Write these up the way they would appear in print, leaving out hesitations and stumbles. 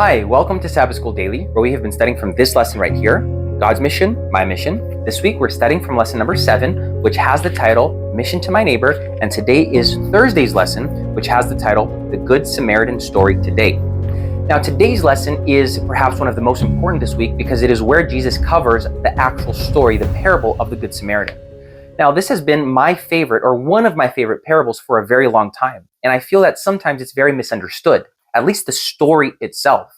Hi, welcome to Sabbath School Daily, where we have been studying from this lesson right here, God's mission, my mission. This week we're studying from lesson number 7, which has the title, Mission to My Neighbor, and today is Thursday's lesson, which has the title, The Good Samaritan Story Today. Now today's lesson is perhaps one of the most important this week because it is where Jesus covers the actual story, the parable of the Good Samaritan. Now this has been my favorite, or one of my favorite parables for a very long time, and I feel that sometimes it's very misunderstood, at least the story itself.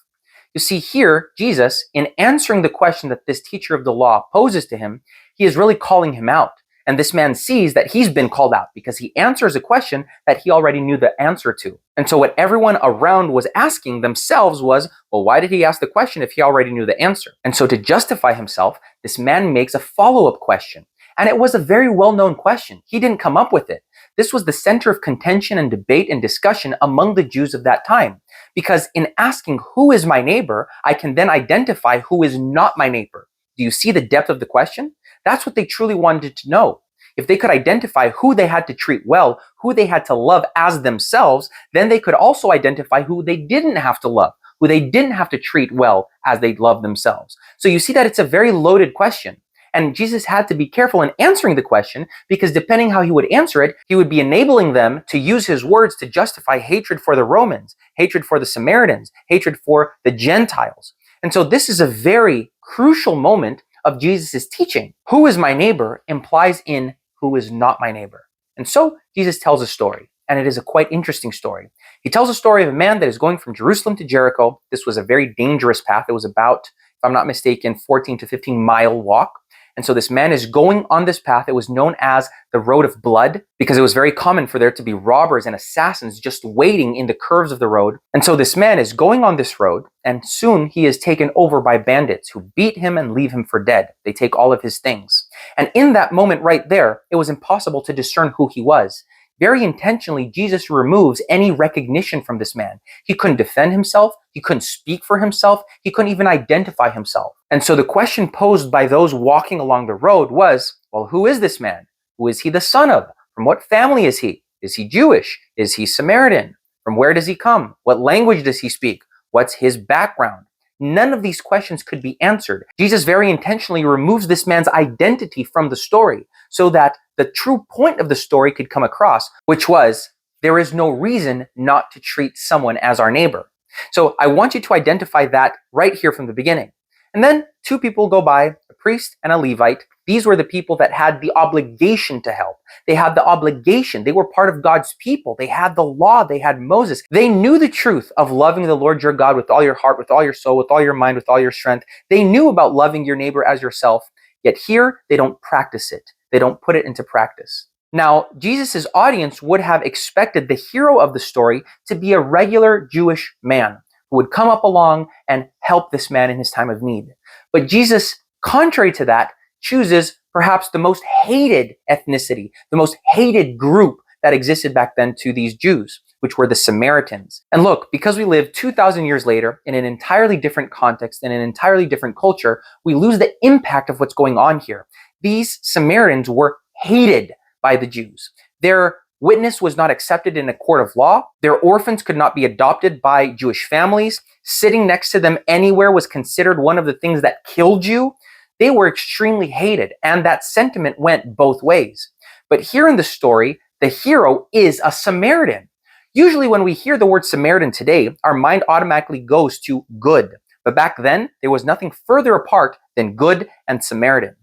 You see here, Jesus, in answering the question that this teacher of the law poses to him, he is really calling him out. And this man sees that he's been called out because he answers a question that he already knew the answer to. And so what everyone around was asking themselves was, well, why did he ask the question if he already knew the answer? And so to justify himself, this man makes a follow-up question. And it was a very well-known question. He didn't come up with it. This was the center of contention and debate and discussion among the Jews of that time. Because in asking who is my neighbor, I can then identify who is not my neighbor. Do you see the depth of the question? That's what they truly wanted to know. If they could identify who they had to treat well, who they had to love as themselves, then they could also identify who they didn't have to love, who they didn't have to treat well as they loved themselves. So you see that it's a very loaded question. And Jesus had to be careful in answering the question because depending how he would answer it, he would be enabling them to use his words to justify hatred for the Romans, hatred for the Samaritans, hatred for the Gentiles. And so this is a very crucial moment of Jesus' teaching. Who is my neighbor implies in who is not my neighbor. And so Jesus tells a story, and it is a quite interesting story. He tells a story of a man that is going from Jerusalem to Jericho. This was a very dangerous path. It was about, if I'm not mistaken, 14 to 15 mile walk. And so this man is going on this path. It was known as the Road of Blood because it was very common for there to be robbers and assassins just waiting in the curves of the road. And so this man is going on this road, and soon he is taken over by bandits who beat him and leave him for dead. They take all of his things. And in that moment right there, it was impossible to discern who he was. Very intentionally, Jesus removes any recognition from this man. He couldn't defend himself. He couldn't speak for himself. He couldn't even identify himself. And so the question posed by those walking along the road was, well, who is this man? Who is he the son of? From what family is he? Is he Jewish? Is he Samaritan? From where does he come? What language does he speak? What's his background? None of these questions could be answered. Jesus very intentionally removes this man's identity from the story so that the true point of the story could come across, which was, there is no reason not to treat someone as our neighbor. So I want you to identify that right here from the beginning. And then two people go by, a priest and a Levite. These were the people that had the obligation to help. They had the obligation. They were part of God's people. They had the law. They had Moses. They knew the truth of loving the Lord your God with all your heart, with all your soul, with all your mind, with all your strength. They knew about loving your neighbor as yourself. Yet here, they don't practice it. They don't put it into practice. Now, Jesus' audience would have expected the hero of the story to be a regular Jewish man who would come up along and help this man in his time of need. But Jesus, contrary to that, chooses perhaps the most hated ethnicity, the most hated group that existed back then to these Jews, which were the Samaritans. And look, because we live 2,000 years later in an entirely different context, in an entirely different culture, we lose the impact of what's going on here. These Samaritans were hated by the Jews. Their witness was not accepted in a court of law. Their orphans could not be adopted by Jewish families. Sitting next to them anywhere was considered one of the things that killed you. They were extremely hated, and that sentiment went both ways. But here in the story, the hero is a Samaritan. Usually when we hear the word Samaritan today, our mind automatically goes to good. But back then, there was nothing further apart than good and Samaritan.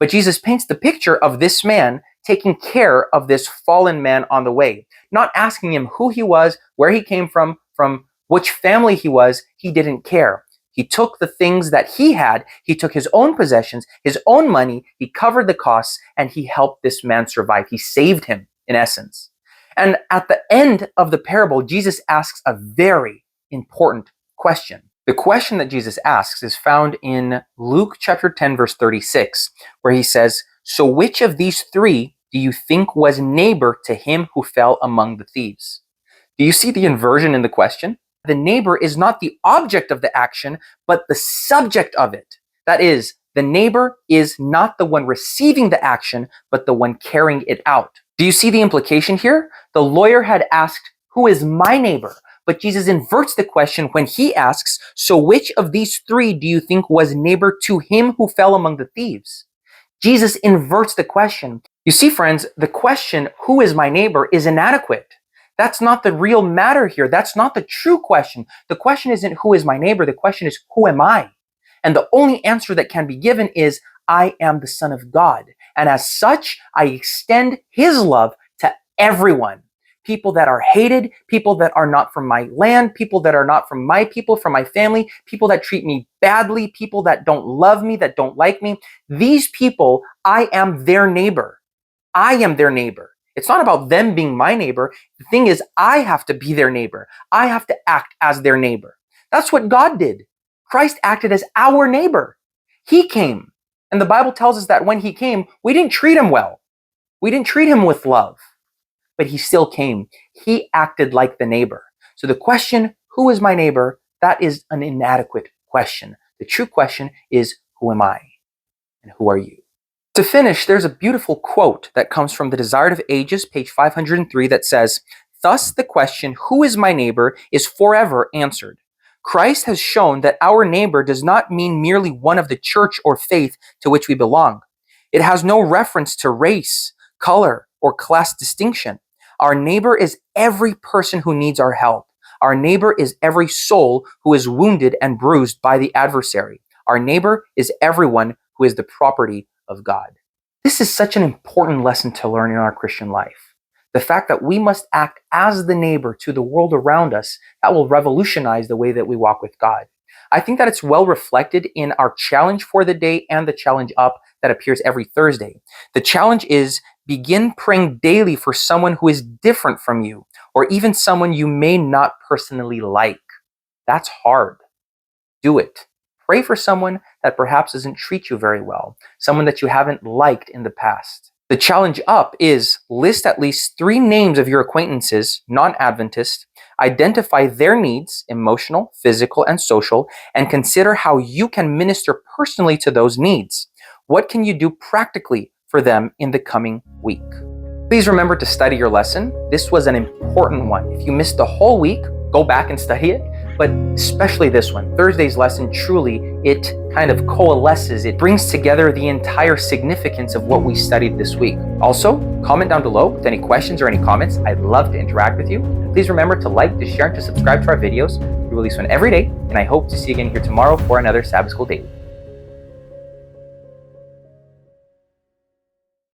But Jesus paints the picture of this man taking care of this fallen man on the way, not asking him who he was, where he came from which family he was. He didn't care. He took the things that he had, he took his own possessions, his own money, he covered the costs, and he helped this man survive. He saved him, in essence. And at the end of the parable, Jesus asks a very important question. The question that Jesus asks is found in Luke chapter 10, verse 36, where he says, "So which of these three do you think was neighbor to him who fell among the thieves?" Do you see the inversion in the question? The neighbor is not the object of the action, but the subject of it. That is, the neighbor is not the one receiving the action, but the one carrying it out. Do you see the implication here? The lawyer had asked, who is my neighbor? But Jesus inverts the question when he asks, so which of these three do you think was neighbor to him who fell among the thieves? Jesus inverts the question. You see, friends, the question, who is my neighbor, is inadequate. That's not the real matter here. That's not the true question. The question isn't who is my neighbor. The question is, who am I? And the only answer that can be given is, I am the Son of God. And as such, I extend his love to everyone. People that are hated, people that are not from my land, people that are not from my people, from my family, people that treat me badly, people that don't love me, that don't like me. These people, I am their neighbor. I am their neighbor. It's not about them being my neighbor. The thing is, I have to be their neighbor. I have to act as their neighbor. That's what God did. Christ acted as our neighbor. He came. And the Bible tells us that when he came, we didn't treat him well. We didn't treat him with love. But he still came. He acted like the neighbor. So the question, who is my neighbor? That is an inadequate question. The true question is, who am I? And who are you? To finish, there's a beautiful quote that comes from The Desired of Ages, page 503, that says, thus the question, who is my neighbor, is forever answered. Christ has shown that our neighbor does not mean merely one of the church or faith to which we belong. It has no reference to race, color, or class distinction. Our neighbor is every person who needs our help. Our neighbor is every soul who is wounded and bruised by the adversary. Our neighbor is everyone who is the property of God. This is such an important lesson to learn in our Christian life. The fact that we must act as the neighbor to the world around us, that will revolutionize the way that we walk with God. I think that it's well reflected in our challenge for the day and the challenge up that appears every Thursday. The challenge is begin praying daily for someone who is different from you, or even someone you may not personally like. That's hard. Do it. Pray for someone that perhaps doesn't treat you very well, someone that you haven't liked in the past. The challenge up is list at least 3 names of your acquaintances, non-Adventist, identify their needs, emotional, physical, and social, and consider how you can minister personally to those needs. What can you do practically for them in the coming week? Please remember to study your lesson. This was an important one. If you missed the whole week, go back and study it. But especially this one, Thursday's lesson, truly, it kind of coalesces. It brings together the entire significance of what we studied this week. Also, comment down below with any questions or any comments. I'd love to interact with you. Please remember to like, to share, and to subscribe to our videos. We release one every day, and I hope to see you again here tomorrow for another Sabbath School Daily.